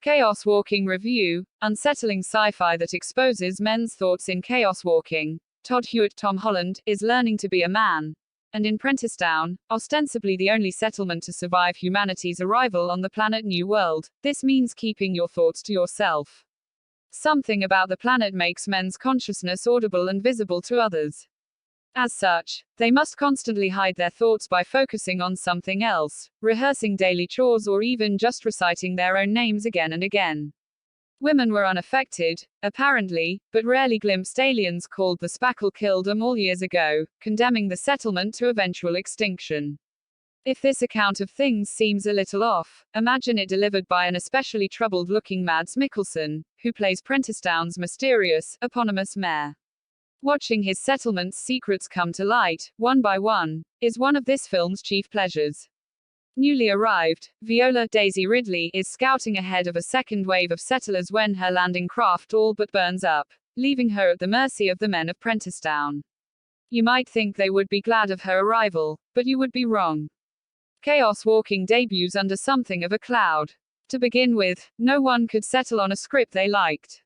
Chaos Walking Review, Unsettling Sci-Fi that exposes men's thoughts in chaos walking. Todd Hewitt Tom Holland is learning to be a man. And in Prentisstown, ostensibly the only settlement to survive humanity's arrival on the planet New World, this means keeping your thoughts to yourself. Something about the planet makes men's consciousness audible and visible to others. As such, they must constantly hide their thoughts by focusing on something else, rehearsing daily chores or even just reciting their own names again and again. Women were unaffected, apparently, but rarely glimpsed aliens called the Spackle killed them all years ago, condemning the settlement to eventual extinction. If this account of things seems a little off, imagine it delivered by an especially troubled-looking Mads Mikkelsen, who plays Prentisstown's mysterious, eponymous mayor. Watching his settlement's secrets come to light, one by one, is one of this film's chief pleasures. Newly arrived, Viola Daisy Ridley is scouting ahead of a second wave of settlers when her landing craft all but burns up, leaving her at the mercy of the men of Prentisstown. You might think they would be glad of her arrival, but you would be wrong. Chaos Walking debuts under something of a cloud. To begin with, no one could settle on a script they liked.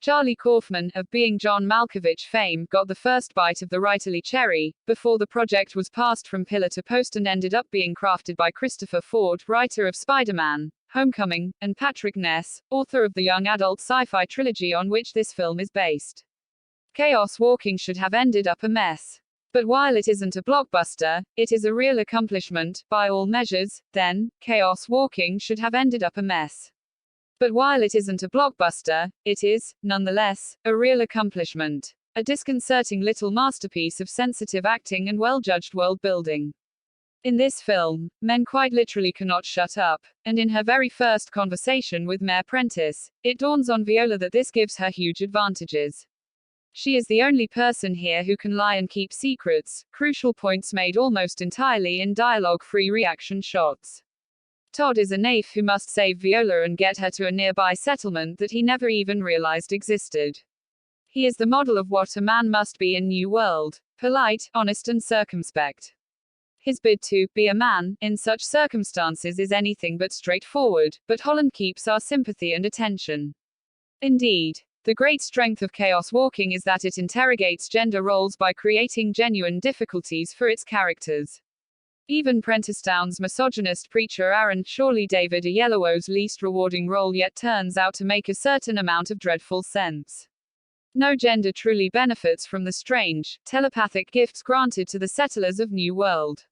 Charlie Kaufman, of Being John Malkovich fame, got the first bite of the writerly cherry, before the project was passed from pillar to post and ended up being crafted by Christopher Ford, writer of Spider-Man, Homecoming, and Patrick Ness, author of the young adult sci-fi trilogy on which this film is based. Chaos Walking should have ended up a mess. But while it isn't a blockbuster, it is a real accomplishment, by all measures. Then, Chaos Walking should have ended up a mess. But while it isn't a blockbuster, it is, nonetheless, a real accomplishment. A disconcerting little masterpiece of sensitive acting and well-judged world-building. In this film, men quite literally cannot shut up, and in her very first conversation with Mayor Prentice, it dawns on Viola that this gives her huge advantages. She is the only person here who can lie and keep secrets, crucial points made almost entirely in dialogue-free reaction shots. Todd is a naif who must save Viola and get her to a nearby settlement that he never even realized existed. He is the model of what a man must be in New World: polite, honest and circumspect. His bid to be a man in such circumstances is anything but straightforward, but Holland keeps our sympathy and attention. Indeed, the great strength of Chaos Walking is that it interrogates gender roles by creating genuine difficulties for its characters. Even Prentisstown's misogynist preacher Aaron, surely David Oyelowo's least rewarding role, yet turns out to make a certain amount of dreadful sense. No gender truly benefits from the strange, telepathic gifts granted to the settlers of New World.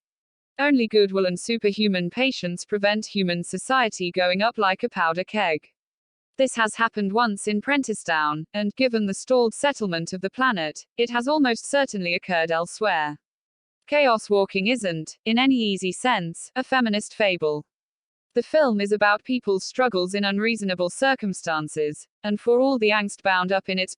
Only goodwill and superhuman patience prevent human society going up like a powder keg. This has happened once in Prentisstown, and, given the stalled settlement of the planet, it has almost certainly occurred elsewhere. Chaos Walking isn't, in any easy sense, a feminist fable. The film is about people's struggles in unreasonable circumstances, and for all the angst bound up in its